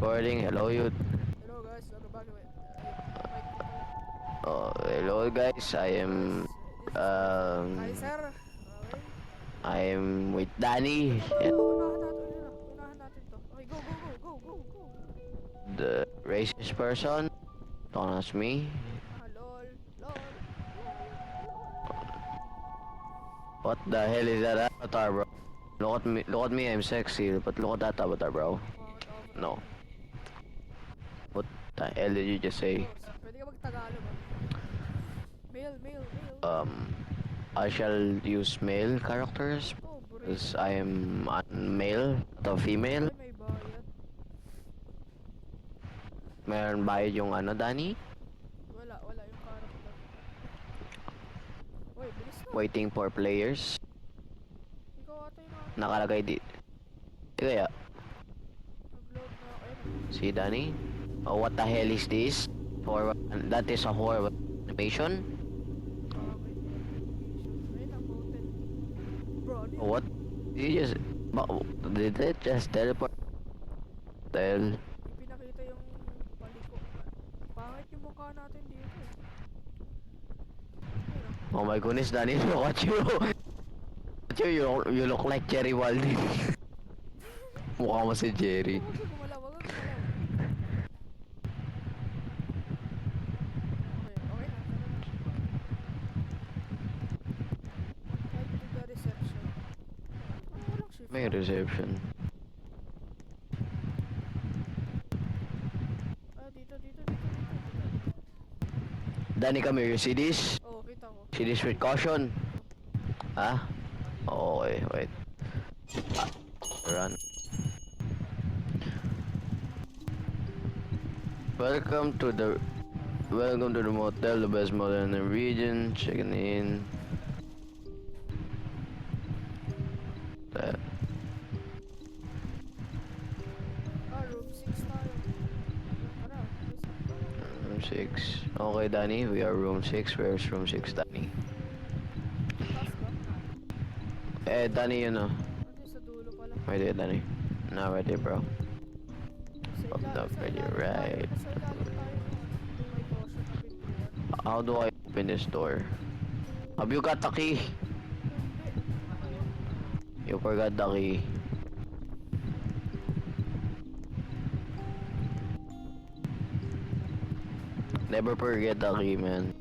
recording. Hello, you. Hello guys, welcome back. Mic ko pala. Hello, guys. I Hello guys, am. this is Um. Kaiser. Okay. I am with Danny. Ito, And unahan natin to. Okay, go. the racist person. Don't ask me. Lol. What the hell is that avatar, bro? Look at me. Look at me. I'm sexy. But look at that avatar, bro. Pangit avatar No. mo. What the hell did you just say? Bro, pwede ka mag-Tagalog ah. Male. Um. I shall use male characters Pobre. because I am a male, not a female. Ay, may bayad. Meron bayad yung ano, Danny? Wala yung character. Uy, bilis na. Waiting for players. Ikaw ata yung Nakalagay di. Kaya, nag-load na ako. Ayun see Danny? Oh, what the hell is this? Horror. That is a horror animation? Okay. Ayun ang mountain. Bro, ano yun? What? Did you just... Did it just teleport? Hell. Hindi pinakita yung paliko. Pangit yung mukha natin dito eh. Ayun, Oh my goodness, Danny, look at you. You look like Jerry Walden. Mukha mo si Jerry. Huwag ka gumalaw. Okay na, tara na. Head to the reception. Parang walang shift. May reception. Ah, dito. Danny, come here. You see this? Oo, kita ko. See this with caution? Ah? Okay, wait. Ah, run. Welcome to the motel, the best motel in the region. Checking in. That. Room 6 tayo. Tara, bilis na. Room 6. Okay, Danny, we are room 6. Where's room 6, Danny? Taas ba? Danny, Ano sa dulo pala? Right there, Danny. Not right there, bro. Sa Up right there, ilalim right. tayo. Sa ilalim tayo. May caution na pintuan. How do I open this door? Have you got the key? Hindi. You forgot the key. Never forget the key, man.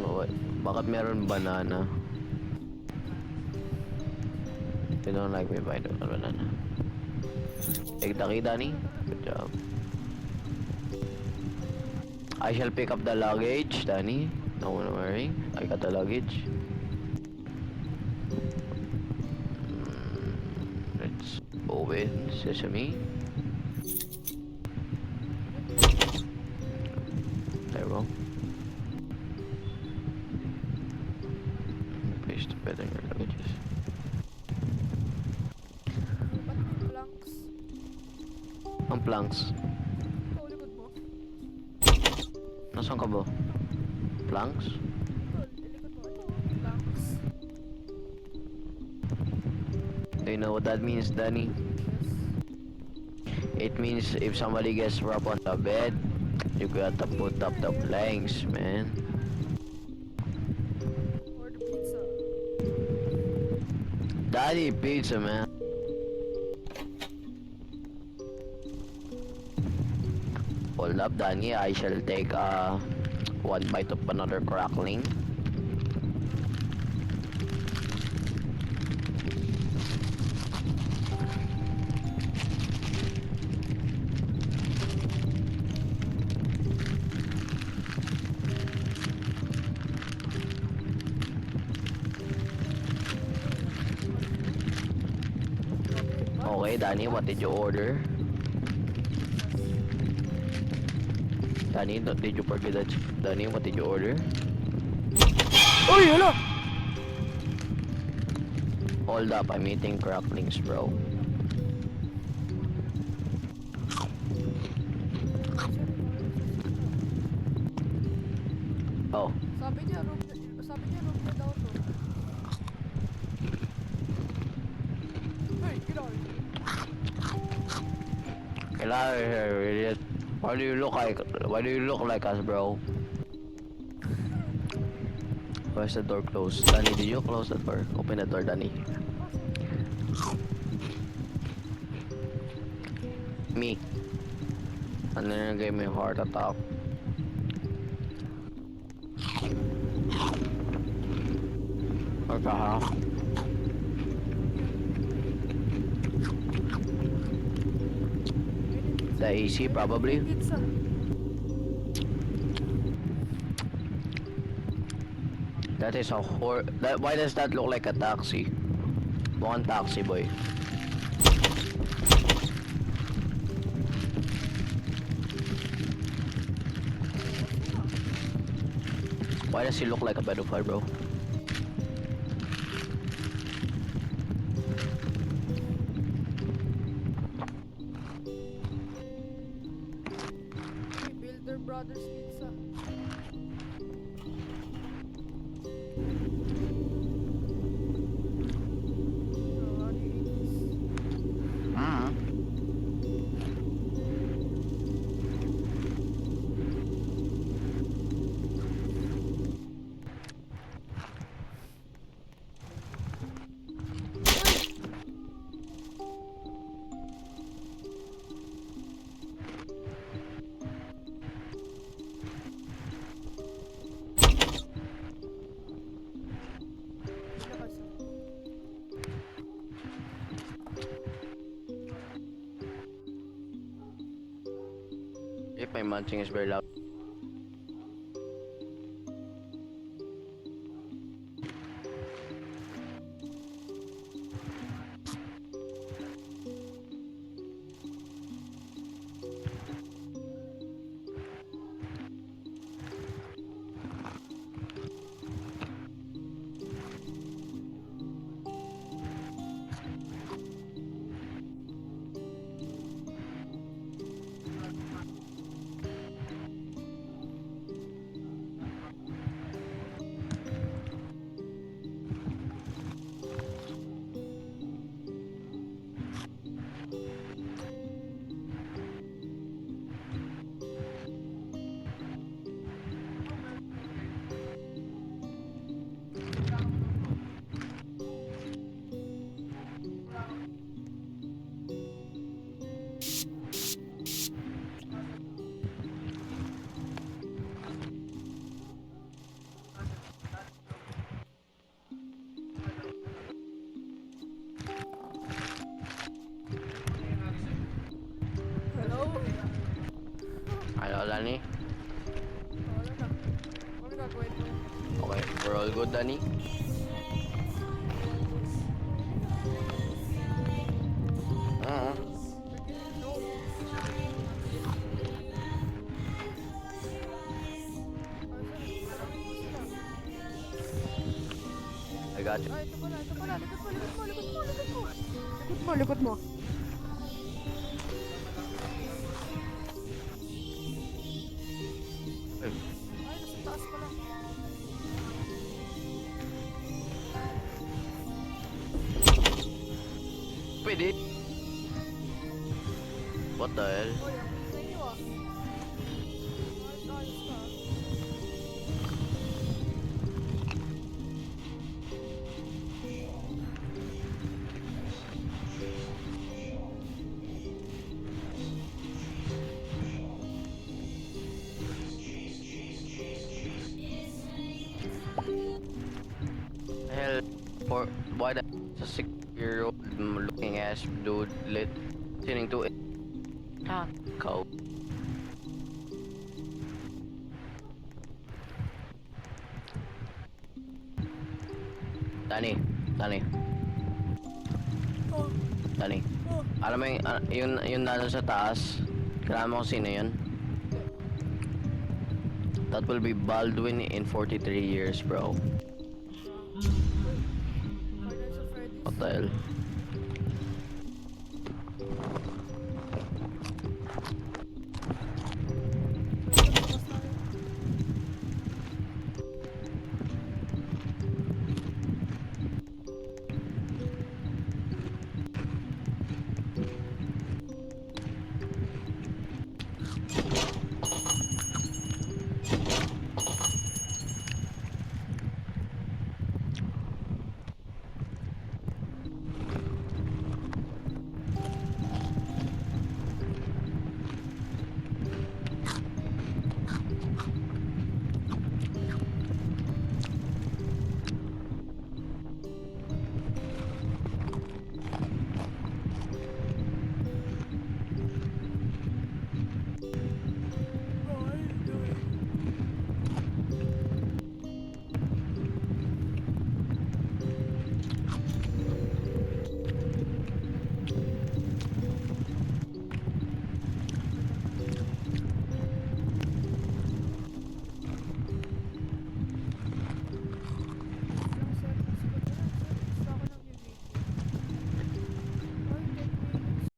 What? Bakit meron banana? You don't like me by the banana. Take the key, Danny. Good job. I shall pick up the luggage, Danny. Don't wanna worry. I got the luggage. Let's open sesame. There we go. Place the bed and your luggages. Ba't may planks? Ang planks. Ikaw, likod mo. Nasaan ka ba? Planks? Likod mo. Ito, planks. Do you know what that means, Danny? Yes. It means if somebody gets robbed on the bed, you gotta put up the planks, man. Order pizza. Daddy, pizza, man. Hold up, Danny. I shall take one bite of another crackling. Okay, Danny, what did you order? Danny, did you forget that? Danny, what did you order? Uy, hala! Hold up, I'm eating cracklings, bro. Oh, Sabi niya room na daw to. Hey, get out of here. Get out of here, idiot. Why do you look like us, bro? Where's the door closed? Danny, did you close the door? Open the door, Danny. Me. Ano yung gave me heart attack? What the hell? The AC probably. Pizza. That is a why does that look like a taxi? One taxi boy. Why does he look like a pedophile, bro? Builder Brothers Pizza. So, how do you eat this? Lakas, ah. If my munching is very loud. Hello? Hello, Danny. Wala na. Ano gagawin mo? Okay, we're all good, Danny. Uh-huh. No. I got you. Ay, ito pala, ito pala. Likod mo, likod mo, likod mo, likod mo. Likod mo, likod mo. Ay, nasa taas pala. Pwede. What the hell? Oy, ang sa inyo ah. Ayos ka. Hell, for why the 6-year-old looking ass dude listening to it? Taco. Danny, Oh, Danny. oh. Alam mo yung nandun sa taas? Kailangan mo kung sino yun? That will be Baldwin in 43 years, bro. Finals of Freddy's. What the hell?